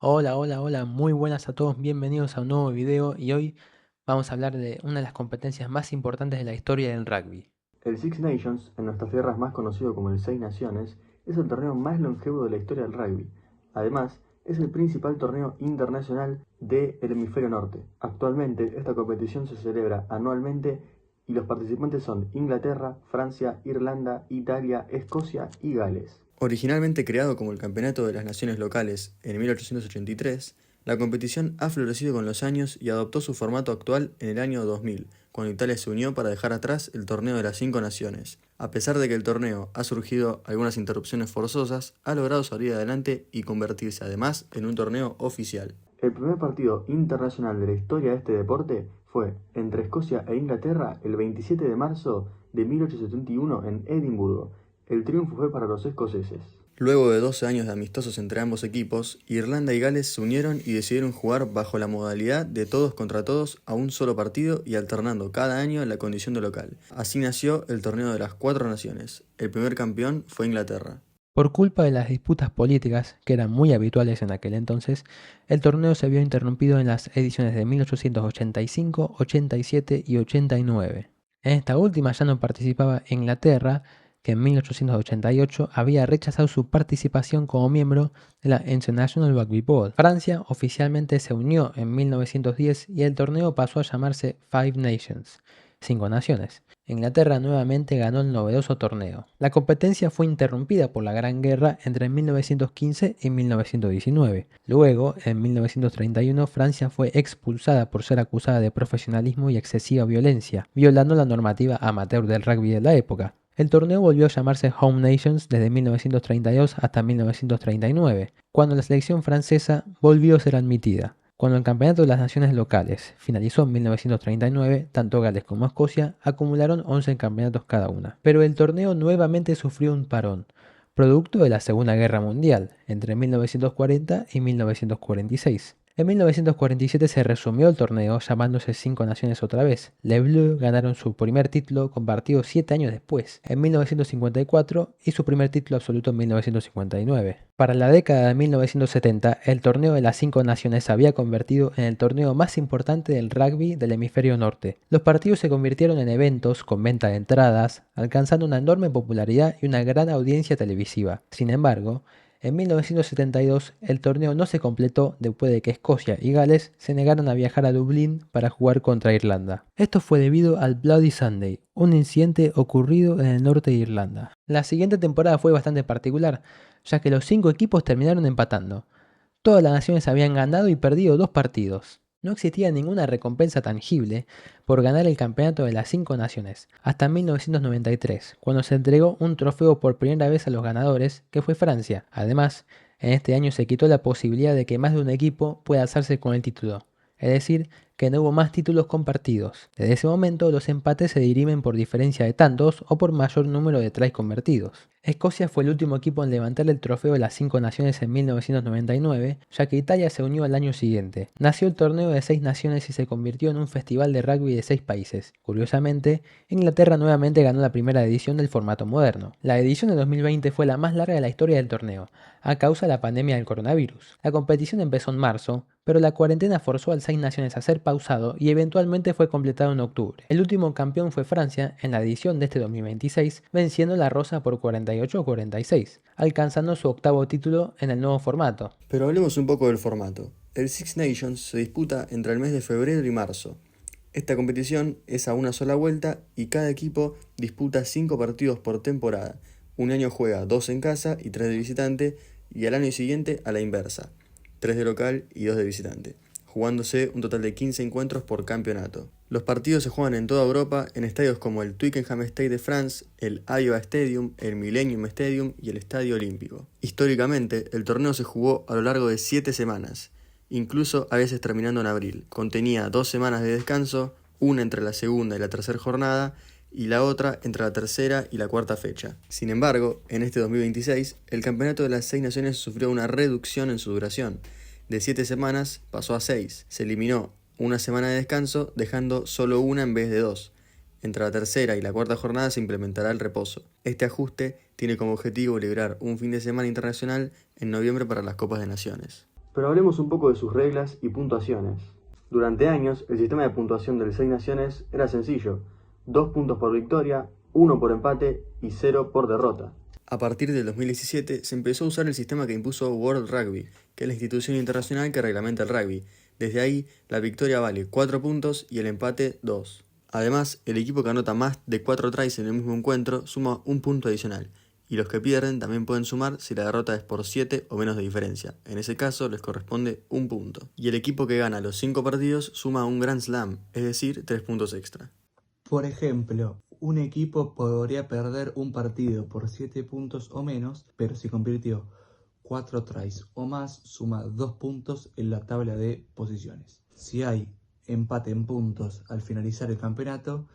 Hola, hola, hola, muy buenas a todos, bienvenidos a un nuevo video y hoy vamos a hablar de una de las competencias más importantes de la historia del rugby. El Six Nations, en nuestras tierras más conocido como el Seis Naciones, es el torneo más longevo de la historia del rugby. Además, es el principal torneo internacional del hemisferio norte. Actualmente, esta competición se celebra anualmente y los participantes son Inglaterra, Francia, Irlanda, Italia, Escocia y Gales. Originalmente creado como el Campeonato de las Naciones Locales en 1883, la competición ha florecido con los años y adoptó su formato actual en el año 2000, cuando Italia se unió para dejar atrás el torneo de las cinco naciones. A pesar de que el torneo ha surgido algunas interrupciones forzosas, ha logrado salir adelante y convertirse además en un torneo oficial. El primer partido internacional de la historia de este deporte fue entre Escocia e Inglaterra el 27 de marzo de 1871 en Edimburgo. El triunfo fue para los escoceses. Luego de 12 años de amistosos entre ambos equipos, Irlanda y Gales se unieron y decidieron jugar bajo la modalidad de todos contra todos a un solo partido y alternando cada año la condición de local. Así nació el torneo de las cuatro naciones. El primer campeón fue Inglaterra. Por culpa de las disputas políticas, que eran muy habituales en aquel entonces, el torneo se vio interrumpido en las ediciones de 1885, 87 y 89. En esta última ya no participaba Inglaterra, que en 1888 había rechazado su participación como miembro de la International Rugby Board. Francia oficialmente se unió en 1910 y el torneo pasó a llamarse Five Nations, cinco naciones. Inglaterra nuevamente ganó el novedoso torneo. La competencia fue interrumpida por la Gran Guerra entre 1915 y 1919. Luego, en 1931, Francia fue expulsada por ser acusada de profesionalismo y excesiva violencia, violando la normativa amateur del rugby de la época. El torneo volvió a llamarse Home Nations desde 1932 hasta 1939, cuando la selección francesa volvió a ser admitida. Cuando el Campeonato de las Naciones Locales finalizó en 1939, tanto Gales como Escocia acumularon 11 campeonatos cada una. Pero el torneo nuevamente sufrió un parón, producto de la Segunda Guerra Mundial, entre 1940 y 1946. En 1947 se resumió el torneo llamándose Cinco Naciones otra vez. Les Bleus ganaron su primer título compartido 7 años después, en 1954, y su primer título absoluto en 1959. Para la década de 1970, el torneo de las Cinco Naciones se había convertido en el torneo más importante del rugby del hemisferio norte. Los partidos se convirtieron en eventos con venta de entradas, alcanzando una enorme popularidad y una gran audiencia televisiva. Sin embargo, en 1972 el torneo no se completó después de que Escocia y Gales se negaron a viajar a Dublín para jugar contra Irlanda. Esto fue debido al Bloody Sunday, un incidente ocurrido en el norte de Irlanda. La siguiente temporada fue bastante particular, ya que los cinco equipos terminaron empatando. Todas las naciones habían ganado y perdido dos partidos. No existía ninguna recompensa tangible por ganar el campeonato de las cinco naciones, hasta 1993, cuando se entregó un trofeo por primera vez a los ganadores, que fue Francia. Además, en este año se quitó la posibilidad de que más de un equipo pueda alzarse con el título, es decir, que no hubo más títulos compartidos. Desde ese momento los empates se dirimen por diferencia de tantos o por mayor número de tries convertidos. Escocia fue el último equipo en levantar el trofeo de las cinco naciones en 1999, ya que Italia se unió al año siguiente. Nació el torneo de seis naciones y se convirtió en un festival de rugby de 6 países. Curiosamente, Inglaterra nuevamente ganó la primera edición del formato moderno. La edición de 2020 fue la más larga de la historia del torneo, a causa de la pandemia del coronavirus. La competición empezó en marzo, pero la cuarentena forzó al Seis Naciones a ser pausado y eventualmente fue completado en octubre. El último campeón fue Francia en la edición de este 2026, venciendo la rosa por 48-46, alcanzando su octavo título en el nuevo formato. Pero hablemos un poco del formato. El Six Nations se disputa entre el mes de febrero y marzo. Esta competición es a una sola vuelta y cada equipo disputa 5 partidos por temporada. Un año juega 2 en casa y 3 de visitante, y al año siguiente a la inversa, 3 de local y 2 de visitante, jugándose un total de 15 encuentros por campeonato. Los partidos se juegan en toda Europa en estadios como el Twickenham Stade de France, el Iowa Stadium, el Millennium Stadium y el Estadio Olímpico. Históricamente, el torneo se jugó a lo largo de 7 semanas, incluso a veces terminando en abril. Contenía 2 semanas de descanso, una entre la segunda y la tercera jornada, y la otra entre la tercera y la cuarta fecha. Sin embargo, en este 2026, el campeonato de las 6 naciones sufrió una reducción en su duración. De 7 semanas pasó a 6. Se eliminó una semana de descanso, dejando solo una en vez de 2. Entre la tercera y la cuarta jornada se implementará el reposo. Este ajuste tiene como objetivo liberar un fin de semana internacional en noviembre para las Copas de Naciones. Pero hablemos un poco de sus reglas y puntuaciones. Durante años, el sistema de puntuación del Seis Naciones era sencillo: 2 puntos por victoria, 1 por empate y 0 por derrota. A partir del 2017 se empezó a usar el sistema que impuso World Rugby, que es la institución internacional que reglamenta el rugby. Desde ahí, la victoria vale 4 puntos y el empate 2. Además, el equipo que anota más de 4 tries en el mismo encuentro suma un punto adicional, y los que pierden también pueden sumar si la derrota es por 7 o menos de diferencia. En ese caso les corresponde un punto. Y el equipo que gana los 5 partidos suma un Grand Slam, es decir, 3 puntos extra. Por ejemplo, un equipo podría perder un partido por 7 puntos o menos, pero si convirtió 4 tries o más, suma 2 puntos en la tabla de posiciones. Si hay empate en puntos al finalizar el campeonato,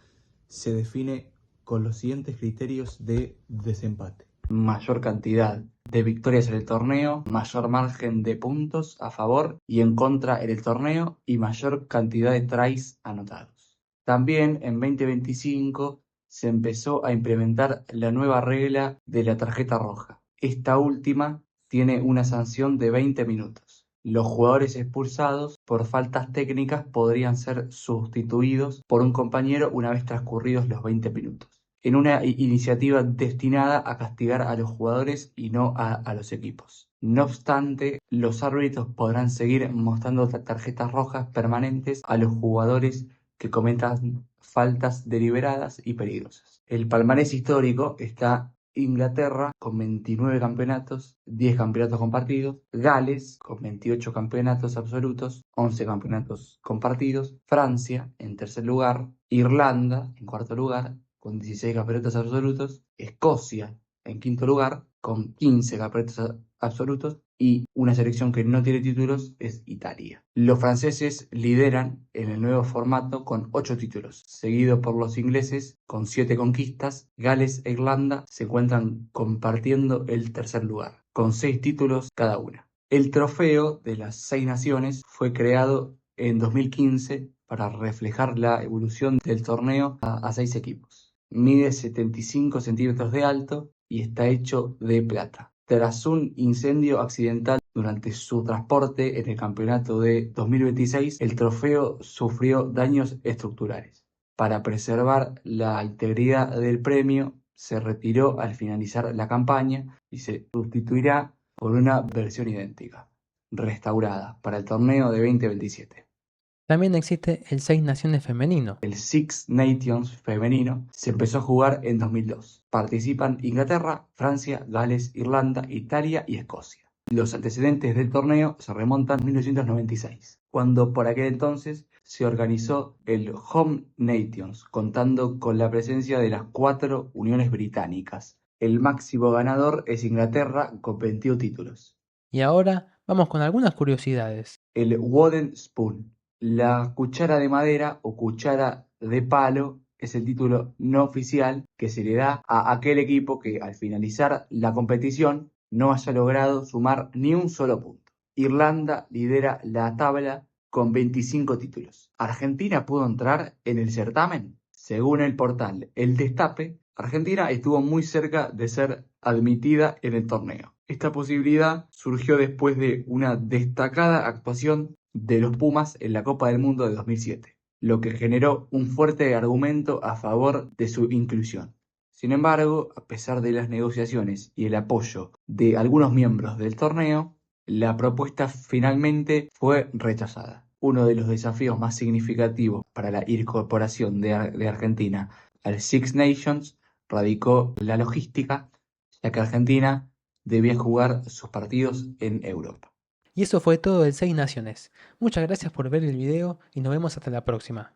se define con los siguientes criterios de desempate: mayor cantidad de victorias en el torneo, mayor margen de puntos a favor y en contra en el torneo y mayor cantidad de tries anotados. También en 2025 se empezó a implementar la nueva regla de la tarjeta roja. Esta última tiene una sanción de 20 minutos. Los jugadores expulsados por faltas técnicas podrían ser sustituidos por un compañero una vez transcurridos los 20 minutos, en una iniciativa destinada a castigar a los jugadores y no a los equipos. No obstante, los árbitros podrán seguir mostrando tarjetas rojas permanentes a los jugadores que cometan faltas deliberadas y peligrosas. El palmarés histórico está Inglaterra con 29 campeonatos, 10 campeonatos compartidos, Gales con 28 campeonatos absolutos, 11 campeonatos compartidos, Francia en tercer lugar, Irlanda en cuarto lugar con 16 campeonatos absolutos, Escocia en quinto lugar con 15 campeonatos absolutos y una selección que no tiene títulos es Italia. Los franceses lideran en el nuevo formato con 8 títulos, seguido por los ingleses con 7 conquistas. Gales e Irlanda se encuentran compartiendo el tercer lugar, con 6 títulos cada una. El trofeo de las 6 naciones fue creado en 2015 para reflejar la evolución del torneo a 6 equipos. Mide 75 centímetros de alto y está hecho de plata. Tras un incendio accidental durante su transporte en el campeonato de 2026, el trofeo sufrió daños estructurales. Para preservar la integridad del premio, se retiró al finalizar la campaña y se sustituirá por una versión idéntica, restaurada, para el torneo de 2027. También existe el Seis Naciones femenino. El Six Nations femenino se empezó a jugar en 2002. Participan Inglaterra, Francia, Gales, Irlanda, Italia y Escocia. Los antecedentes del torneo se remontan a 1996, cuando por aquel entonces se organizó el Home Nations, contando con la presencia de las 4 uniones británicas. El máximo ganador es Inglaterra con 21 títulos. Y ahora vamos con algunas curiosidades. El Wooden Spoon. La cuchara de madera o cuchara de palo es el título no oficial que se le da a aquel equipo que al finalizar la competición no haya logrado sumar ni un solo punto. Irlanda lidera la tabla con 25 títulos. ¿Argentina pudo entrar en el certamen? Según el portal El Destape, Argentina estuvo muy cerca de ser admitida en el torneo. Esta posibilidad surgió después de una destacada actuación de los Pumas en la Copa del Mundo de 2007, lo que generó un fuerte argumento a favor de su inclusión. Sin embargo, a pesar de las negociaciones y el apoyo de algunos miembros del torneo, la propuesta finalmente fue rechazada. Uno de los desafíos más significativos para la incorporación de Argentina al Six Nations radicó en la logística, ya que Argentina debía jugar sus partidos en Europa. Y eso fue todo del Seis Naciones. Muchas gracias por ver el video y nos vemos hasta la próxima.